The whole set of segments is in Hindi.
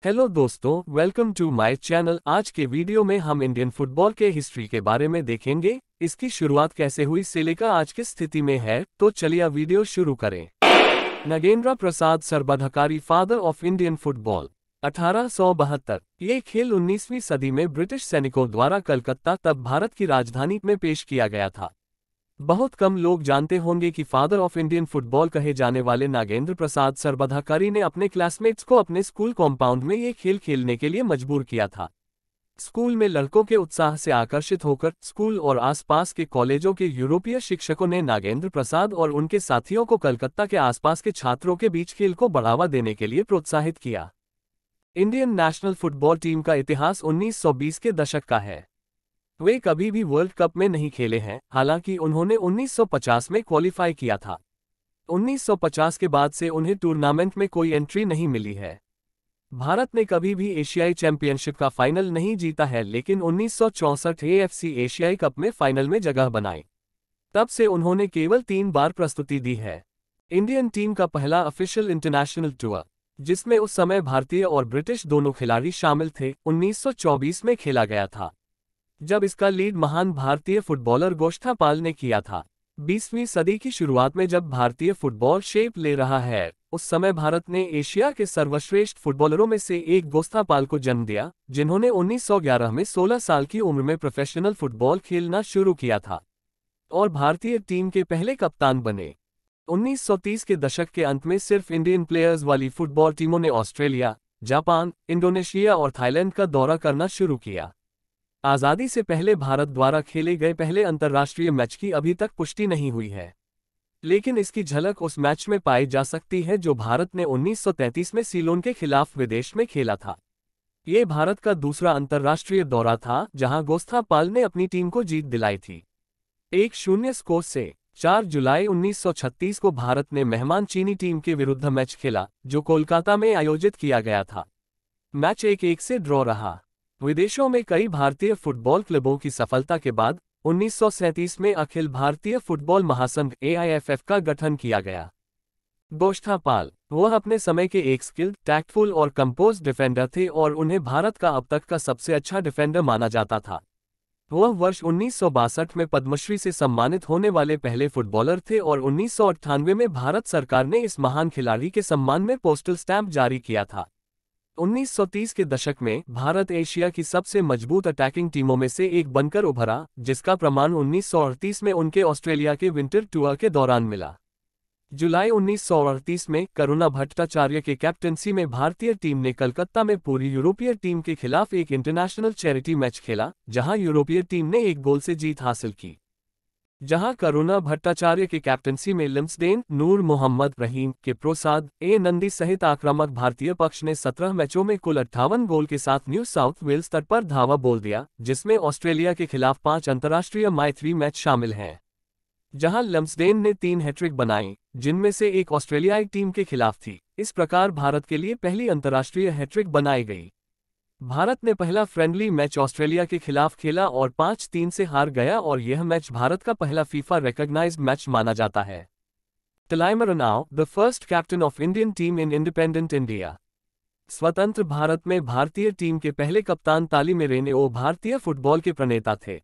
हेलो दोस्तों, वेलकम टू माय चैनल। आज के वीडियो में हम इंडियन फुटबॉल के हिस्ट्री के बारे में देखेंगे। इसकी शुरुआत कैसे हुई से लेकर आज की स्थिति में है, तो चलिए वीडियो शुरू करें। नगेंद्र प्रसाद सरबधकारी, फादर ऑफ इंडियन फुटबॉल। 1872। ये खेल 19वीं सदी में ब्रिटिश सैनिकों द्वारा कलकत्ता, तब भारत की राजधानी, में पेश किया गया था। बहुत कम लोग जानते होंगे कि फादर ऑफ इंडियन फुटबॉल कहे जाने वाले नागेंद्र प्रसाद सरबधकारी ने अपने क्लासमेट्स को अपने स्कूल कॉम्पाउंड में ये खेल खेलने के लिए मजबूर किया था। स्कूल में लड़कों के उत्साह से आकर्षित होकर स्कूल और आसपास के कॉलेजों के यूरोपीय शिक्षकों ने नागेंद्र प्रसाद और उनके साथियों को कलकत्ता के आसपास के छात्रों के बीच खेल को बढ़ावा देने के लिए प्रोत्साहित किया। इंडियन नेशनल फुटबॉल टीम का इतिहास 1920 के दशक का है। वे कभी भी वर्ल्ड कप में नहीं खेले हैं, हालांकि उन्होंने 1950 में क्वालिफाई किया था। 1950 के बाद से उन्हें टूर्नामेंट में कोई एंट्री नहीं मिली है। भारत ने कभी भी एशियाई चैंपियनशिप का फाइनल नहीं जीता है, लेकिन 1964 एएफसी एशियाई कप में फाइनल में जगह बनाई। तब से उन्होंने केवल 3 बार प्रस्तुति दी है। इंडियन टीम का पहला ऑफिशियल इंटरनेशनल टूर, जिसमें उस समय भारतीय और ब्रिटिश दोनों खिलाड़ी शामिल थे, 1924 में खेला गया था, जब इसका लीड महान भारतीय फुटबॉलर गोष्ठा पाल ने किया था। 20वीं सदी की शुरुआत में जब भारतीय फुटबॉल शेप ले रहा है, उस समय भारत ने एशिया के सर्वश्रेष्ठ फुटबॉलरों में से एक गोष्ठा पाल को जन्म दिया, जिन्होंने 1911 में 16 साल की उम्र में प्रोफेशनल फुटबॉल खेलना शुरू किया था और भारतीय टीम के पहले कप्तान बने। 1930 के दशक के अंत में सिर्फ इंडियन प्लेयर्स वाली फुटबॉल टीमों ने ऑस्ट्रेलिया, जापान, इंडोनेशिया और थाईलैंड का दौरा करना शुरू किया। आज़ादी से पहले भारत द्वारा खेले गए पहले अंतर्राष्ट्रीय मैच की अभी तक पुष्टि नहीं हुई है, लेकिन इसकी झलक उस मैच में पाई जा सकती है जो भारत ने 1933 में सीलोन के खिलाफ विदेश में खेला था। ये भारत का दूसरा अंतर्राष्ट्रीय दौरा था जहां गोष्ठा पाल ने अपनी टीम को जीत दिलाई थी। 1-0 स्कोर से 4 जुलाई 1936 को भारत ने मेहमान चीनी टीम के विरुद्ध मैच खेला, जो कोलकाता में आयोजित किया गया था। मैच 1-1 से ड्रॉ रहा। विदेशों में कई भारतीय फुटबॉल क्लबों की सफलता के बाद 1937 में अखिल भारतीय फुटबॉल महासंघ AIFF का गठन किया गया। गोष्ठा पाल, वह अपने समय के एक स्किल्ड, टैक्टफुल और कंपोज्ड डिफेंडर थे और उन्हें भारत का अब तक का सबसे अच्छा डिफेंडर माना जाता था। वह वर्ष 1962 में पद्मश्री से सम्मानित होने वाले पहले फुटबॉलर थे और 1998 में भारत सरकार ने इस महान खिलाड़ी के सम्मान में पोस्टल स्टैंप जारी किया था। 1930 के दशक में भारत एशिया की सबसे मजबूत अटैकिंग टीमों में से एक बनकर उभरा, जिसका प्रमाण 1938 में उनके ऑस्ट्रेलिया के विंटर टूर के दौरान मिला। जुलाई 1938 में करुणा भट्टाचार्य के कैप्टनसी में भारतीय टीम ने कलकत्ता में पूरी यूरोपीय टीम के खिलाफ एक इंटरनेशनल चैरिटी मैच खेला, जहां यूरोपीय टीम ने 1 गोल से जीत हासिल की। जहां करुणा भट्टाचार्य के कैप्टनसी में लिम्सडेन, नूर मोहम्मद, रहीम के प्रसाद, नंदी सहित आक्रामक भारतीय पक्ष ने 17 मैचों में कुल 58 गोल के साथ न्यू साउथ वेल्स तट पर धावा बोल दिया, जिसमें ऑस्ट्रेलिया के खिलाफ 5 अंतर्राष्ट्रीय मैत्री मैच शामिल हैं, जहां लिम्सडेन ने 3 हैट्रिक बनाई, जिनमें से एक ऑस्ट्रेलियाई टीम के खिलाफ थी। इस प्रकार भारत के लिए पहली अंतर्राष्ट्रीय हैट्रिक बनाई गई। भारत ने पहला फ्रेंडली मैच ऑस्ट्रेलिया के खिलाफ खेला और 5-3 से हार गया और यह मैच भारत का पहला फीफा रिकॉग्नाइज्ड मैच माना जाता है। तिलाइमरनाव, the first captain of Indian team in independent India. स्वतंत्र भारत में भारतीय टीम के पहले कप्तान तालिमेरेनेओ भारतीय फुटबॉल के प्रणेता थे।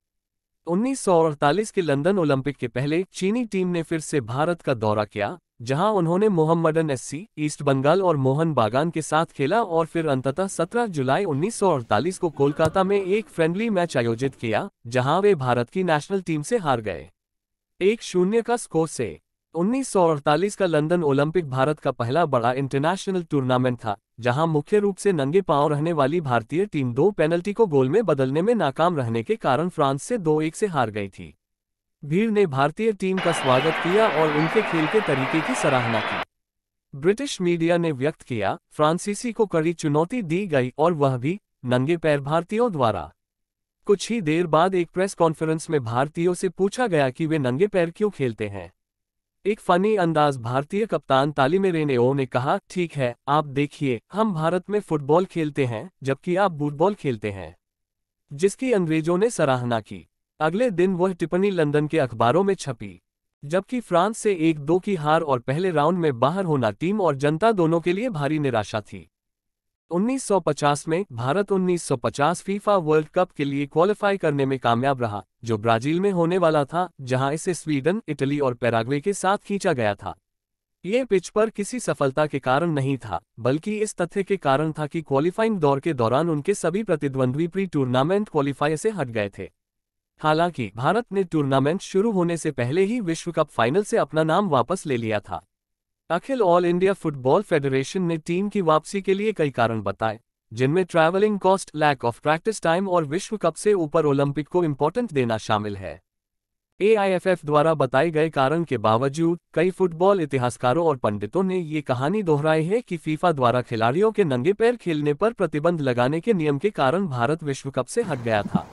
1948 के लंदन ओलंपिक के पहले चीनी टीम ने फिर से भारत का दौरा किया, जहां उन्होंने मोहम्मडन एससी, ईस्ट बंगाल और मोहन बागान के साथ खेला और फिर अंततः 17 जुलाई 1948 को कोलकाता में एक फ्रेंडली मैच आयोजित किया, जहां वे भारत की नेशनल टीम से हार गए 1-0 का स्कोर से। 1948 का लंदन ओलंपिक भारत का पहला बड़ा इंटरनेशनल टूर्नामेंट था, जहां मुख्य रूप से नंगे पांव रहने वाली भारतीय टीम 2 पेनल्टी को गोल में बदलने में नाकाम रहने के कारण फ्रांस से 2-1 से हार गई थी। भीड़ ने भारतीय टीम का स्वागत किया और उनके खेल के तरीके की सराहना की। ब्रिटिश मीडिया ने व्यक्त किया, फ्रांसीसी को कड़ी चुनौती दी गई और वह भी नंगे पैर भारतीयों द्वारा। कुछ ही देर बाद एक प्रेस कॉन्फ्रेंस में भारतीयों से पूछा गया कि वे नंगे पैर क्यों खेलते हैं। एक फनी अंदाज भारतीय कप्तान तालिमेरेनेओ ने कहा, ठीक है, आप देखिए, हम भारत में फुटबॉल खेलते हैं जबकि आप बूटबॉल खेलते हैं, जिसकी अंग्रेजों ने सराहना की। अगले दिन वह टिप्पणी लंदन के अखबारों में छपी। जबकि फ्रांस से 1-2 की हार और पहले राउंड में बाहर होना टीम और जनता दोनों के लिए भारी निराशा थी। 1950 में भारत 1950 फीफा वर्ल्ड कप के लिए क्वालिफाई करने में कामयाब रहा, जो ब्राजील में होने वाला था, जहां इसे स्वीडन, इटली और पैराग्वे के साथ खींचा गया था। ये पिच पर किसी सफलता के कारण नहीं था, बल्कि इस तथ्य के कारण था कि क्वालिफाइंग दौर के दौरान उनके सभी प्रतिद्वंद्वी प्री टूर्नामेंट क्वालिफायर से हट गए थे। हालांकि भारत ने टूर्नामेंट शुरू होने से पहले ही विश्व कप फाइनल से अपना नाम वापस ले लिया था। अखिल ऑल इंडिया फुटबॉल फेडरेशन ने टीम की वापसी के लिए कई कारण बताए, जिनमें travelling cost, lack of practice time और विश्व कप से ऊपर ओलंपिक को इंपॉर्टेंट देना शामिल है। AIFF द्वारा बताए गए कारण के बावजूद कई फुटबॉल इतिहासकारों और पंडितों ने ये कहानी दोहराई है कि फीफा द्वारा खिलाड़ियों के नंगे पैर खेलने पर प्रतिबंध लगाने के नियम के कारण भारत विश्व कप से हट गया था।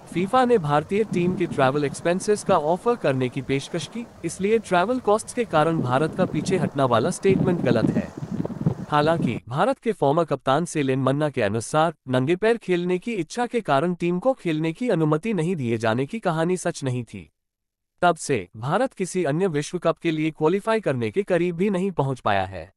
फीफा ने भारतीय टीम के ट्रैवल एक्सपेंसेस का ऑफर करने की पेशकश की, इसलिए ट्रैवल कॉस्ट्स के कारण भारत का पीछे हटना वाला स्टेटमेंट गलत है। हालांकि भारत के फॉर्मर कप्तान सेलिन मन्ना के अनुसार नंगे पैर खेलने की इच्छा के कारण टीम को खेलने की अनुमति नहीं दिए जाने की कहानी सच नहीं थी। तब से भारत किसी अन्य विश्व कप के लिए क्वालिफाई करने के करीब भी नहीं पहुंच पाया है।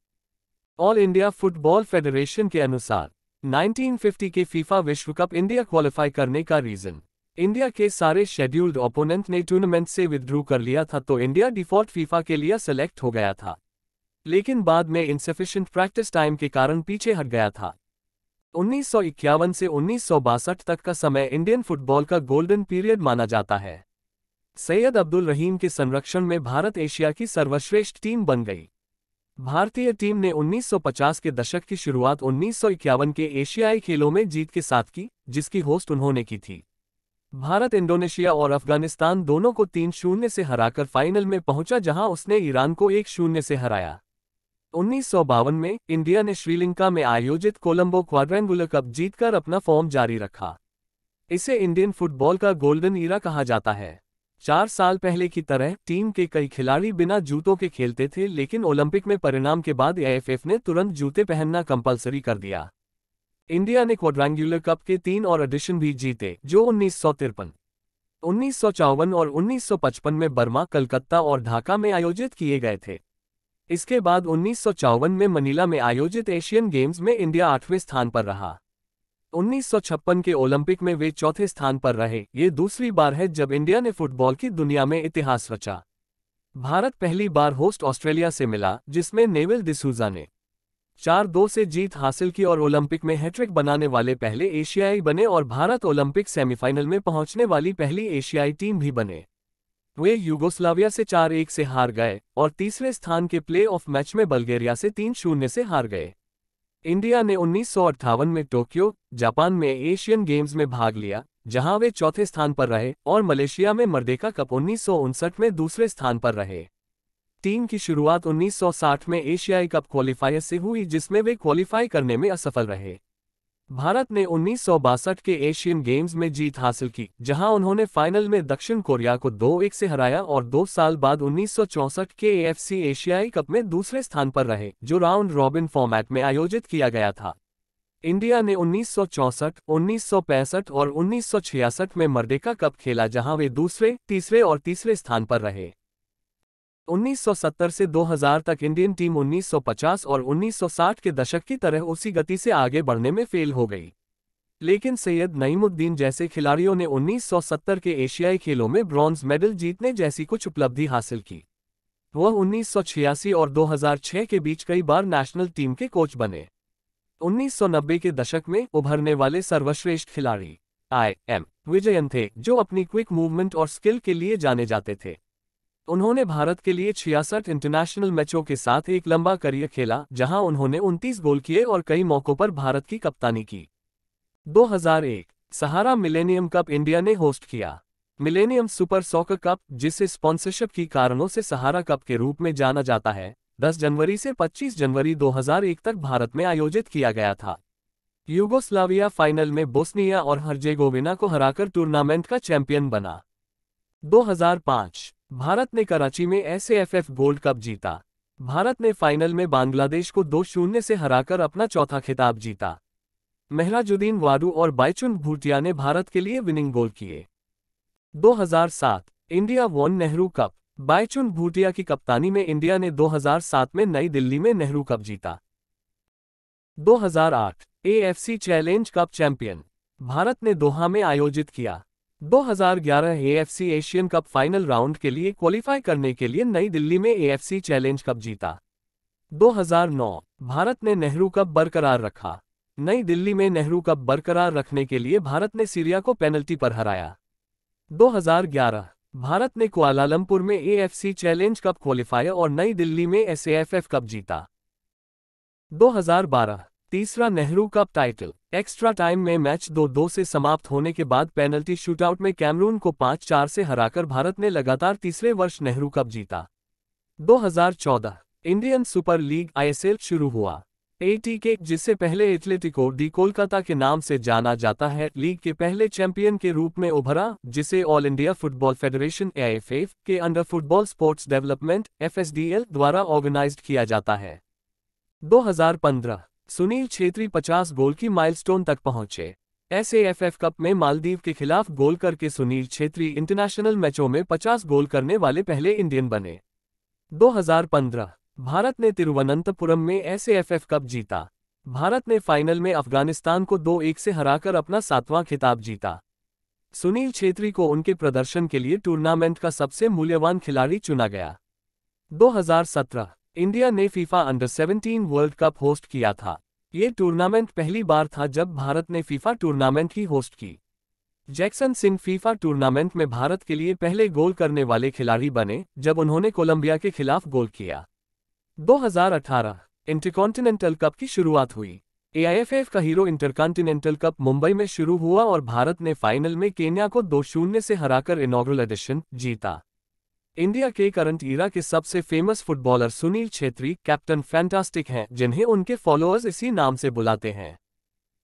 ऑल इंडिया फुटबॉल फेडरेशन के अनुसार 1950 के फीफा विश्व कप इंडिया क्वालिफाई करने का रीजन, इंडिया के सारे शेड्यूल्ड ओपोनेंट ने टूर्नामेंट से विथड्रू कर लिया था, तो इंडिया डिफॉल्ट फीफा के लिए सेलेक्ट हो गया था, लेकिन बाद में इनसफिशिएंट प्रैक्टिस टाइम के कारण पीछे हट गया था। 1951 से 1962 तक का समय इंडियन फुटबॉल का गोल्डन पीरियड माना जाता है। सैयद अब्दुल रहीम के संरक्षण में भारत एशिया की सर्वश्रेष्ठ टीम बन गई। भारतीय टीम ने 1950 के दशक की शुरुआत 1951 के एशियाई खेलों में जीत के साथ की, जिसकी होस्ट उन्होंने की थी। भारत इंडोनेशिया और अफगानिस्तान दोनों को 3-0 से हराकर फाइनल में पहुंचा, जहां उसने ईरान को 1-0 से हराया। 1952 में इंडिया ने श्रीलंका में आयोजित कोलंबो क्वाड्रेंगुलर कप जीतकर अपना फॉर्म जारी रखा। इसे इंडियन फुटबॉल का गोल्डन ईरा कहा जाता है। 4 साल पहले की तरह टीम के कई खिलाड़ी बिना जूतों के खेलते थे, लेकिन ओलंपिक में परिणाम के बाद AIFF ने तुरंत जूते पहनना कंपलसरी कर दिया। इंडिया ने क्वाड्रेंगुलर कप के 3 और एडिशन भी जीते, जो 1953, 1954 और 1955 में बर्मा, कलकत्ता और ढाका में आयोजित किए गए थे। इसके बाद 1954 में मनीला में आयोजित एशियन गेम्स में इंडिया 8वें स्थान पर रहा। 1956 के ओलंपिक में वे चौथे स्थान पर रहे। ये दूसरी बार है जब इंडिया ने फुटबॉल की दुनिया में इतिहास रचा। भारत पहली बार होस्ट ऑस्ट्रेलिया से मिला, जिसमें नेविल डिसूजा ने 4-2 से जीत हासिल की और ओलंपिक में हैट्रिक बनाने वाले पहले एशियाई बने, और भारत ओलंपिक सेमीफाइनल में पहुंचने वाली पहली एशियाई टीम भी बने। वे यूगोस्लाविया से 4-1 से हार गए और तीसरे स्थान के प्ले ऑफ मैच में बल्गेरिया से 3-0 से हार गए। इंडिया ने 1958 में टोक्यो, जापान में एशियन गेम्स में भाग लिया, जहां वे चौथे स्थान पर रहे, और मलेशिया में मर्देका कप 1959 में दूसरे स्थान पर रहे। टीम की शुरुआत 1960 में एशियाई कप क्वालिफायर से हुई, जिसमें वे क्वालिफाई करने में असफल रहे। भारत ने 1962 के एशियन गेम्स में जीत हासिल की, जहां उन्होंने फाइनल में दक्षिण कोरिया को 2-1 से हराया, और 2 साल बाद 1964 के AFC एशियाई कप में दूसरे स्थान पर रहे, जो राउंड रॉबिन फॉर्मेट में आयोजित किया गया था। इंडिया ने 1964, 1965 और 1966 में मर्देका कप खेला, जहां वे दूसरे, तीसरे और तीसरे स्थान पर रहे। 1970 से 2000 तक इंडियन टीम 1950 और 1960 के दशक की तरह उसी गति से आगे बढ़ने में फेल हो गई, लेकिन सैयद नईमुद्दीन जैसे खिलाड़ियों ने 1970 के एशियाई खेलों में ब्रॉन्ज मेडल जीतने जैसी कुछ उपलब्धि हासिल की। वह 1986 और 2006 के बीच कई बार नेशनल टीम के कोच बने। 1990 के दशक में उभरने वाले सर्वश्रेष्ठ खिलाड़ी IM विजयन थे, जो अपनी क्विक मूवमेंट और स्किल के लिए जाने जाते थे। उन्होंने भारत के लिए 66 इंटरनेशनल मैचों के साथ एक लंबा करियर खेला, जहां उन्होंने 29 गोल किए और कई मौकों पर भारत की कप्तानी की। 2001 सहारा मिलेनियम कप इंडिया ने होस्ट किया। मिलेनियम सुपर सॉकर कप, जिसे स्पॉन्सरशिप की कारणों से सहारा कप के रूप में जाना जाता है, 10 जनवरी से 25 जनवरी 2001 तक भारत में आयोजित किया गया था। यूगोस्लाविया फाइनल में बोस्निया और हर्जेगोविना को हराकर टूर्नामेंट का चैंपियन बना। 2005 भारत ने कराची में SAFF गोल्ड कप जीता। भारत ने फाइनल में बांग्लादेश को 2-0 से हराकर अपना चौथा खिताब जीता। मेहराजुद्दीन वाडू और बाईचुंग भूटिया ने भारत के लिए विनिंग गोल किए। 2007 India won Nehru cup. Bhaichung Bhutia की कप्तानी में इंडिया ने 2007 में नई दिल्ली में नेहरू कप जीता। 2008 AFC challenge cup champion Bharat ने दोहा में आयोजित किया। 2011 AFC Asian cup final round के लिए क्वालिफाई करने के लिए नई दिल्ली में AFC चैलेंज कप जीता। 2009 भारत ने नेहरू कप बरकरार रखा। नई दिल्ली में नेहरू कप बरकरार रखने के लिए भारत ने सीरिया को पेनल्टी पर हराया। 2011 भारत ने कुआलालंपुर में AFC चैलेंज कप क्वालिफायर और नई दिल्ली में SAFF कप जीता। 2012 तीसरा Nehru cup title. Extra time में मैच 2-2 से समाप्त होने के बाद पेनल्टी शूटआउट में कैमरून को 5-4 से हराकर भारत ने लगातार तीसरे वर्ष नेहरू कप जीता। 2014 इंडियन सुपर लीग ISL शुरू हुआ। ATK, जिससे पहले एथलेटिको डी कोलकाता के नाम से जाना जाता है, लीग के पहले चैंपियन के रूप में उभरा, जिसे all India football federation AIFF के under football sports development FSDL द्वारा ऑर्गेनाइज्ड किया जाता है। 2015 सुनील छेत्री 50 गोल की माइलस्टोन तक पहुंचे। SAFF कप में मालदीव के खिलाफ गोल करके सुनील छेत्री इंटरनेशनल मैचों में 50 गोल करने वाले पहले इंडियन बने। 2015 भारत ने तिरुवनंतपुरम में SAFF कप जीता। भारत ने फाइनल में अफगानिस्तान को 2-1 से हराकर अपना 7वां खिताब जीता। सुनील छेत्री को उनके प्रदर्शन के लिए टूर्नामेंट का सबसे मूल्यवान खिलाड़ी चुना गया। 2017 इंडिया ने FIFA under 17 world cup host किया था। ये टूर्नामेंट पहली बार था जब भारत ने फीफा टूर्नामेंट ही होस्ट की। जैक्सन सिंह फीफा टूर्नामेंट में भारत के लिए पहले गोल करने वाले खिलाड़ी बने, जब उन्होंने कोलंबिया के खिलाफ गोल किया। 2018 इंटरकॉन्टिनेंटल कप की शुरुआत हुई। AIFF का हीरो इंटरकॉन्टिनेंटल कप मुंबई में शुरू हुआ और भारत ने फाइनल में केन्या को 2-0 से हराकर इनॉग्रल एडिशन जीता। इंडिया के करंट ईरा के सबसे famous footballer Sunil Chhetri captain fantastic हैं, जिन्हें उनके फॉलोअर्स इसी नाम से बुलाते हैं।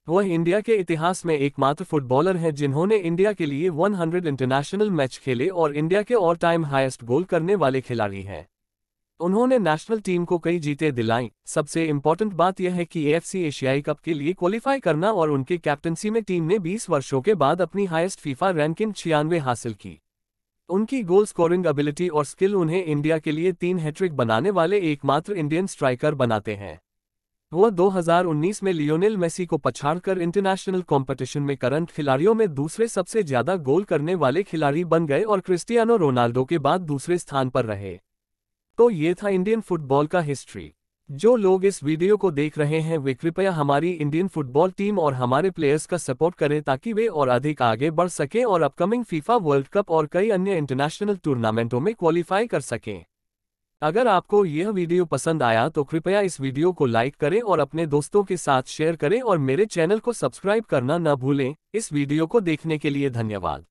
वह इंडिया के इतिहास में एकमात्र फुटबॉलर हैं जिन्होंने इंडिया के लिए 100 इंटरनेशनल मैच खेले और इंडिया के ऑल टाइम हाईएस्ट गोल करने वाले खिलाड़ी हैं। उन्होंने नेशनल टीम को कई जीतें दिलाईं। सबसे इंपॉर्टेंट बात यह है कि AFC एशियाई कप के लिए क्वालिफाई करना और उनके कैप्टनसी में टीम ने 20 वर्षों के बाद अपनी हाईएस्ट फीफा रैंकिंग 96 हासिल की। उनकी गोल स्कोरिंग एबिलिटी और स्किल उन्हें इंडिया के लिए 3 हैट्रिक बनाने वाले एकमात्र इंडियन स्ट्राइकर बनाते हैं। वह 2019 में लियोनेल मेसी को पछाड़कर इंटरनेशनल कंपटीशन में करंट खिलाड़ियों में दूसरे सबसे ज्यादा गोल करने वाले खिलाड़ी बन गए और क्रिस्टियानो रोनाल्डो के बाद दूसरे स्थान पर रहे। तो ये था इंडियन फुटबॉल का हिस्ट्री। जो लोग इस वीडियो को देख रहे हैं वे कृपया हमारी इंडियन फुटबॉल टीम और हमारे प्लेयर्स का सपोर्ट करें ताकि वे और अधिक आगे बढ़ सकें और अपकमिंग फीफा वर्ल्ड कप और कई अन्य इंटरनेशनल टूर्नामेंटों में क्वालिफाई कर सकें। अगर आपको यह वीडियो पसंद आया तो कृपया इस वीडियो को लाइक करें और अपने दोस्तों के साथ शेयर करें और मेरे चैनल को सब्सक्राइब करना न भूलें। इस वीडियो को देखने के लिए धन्यवाद।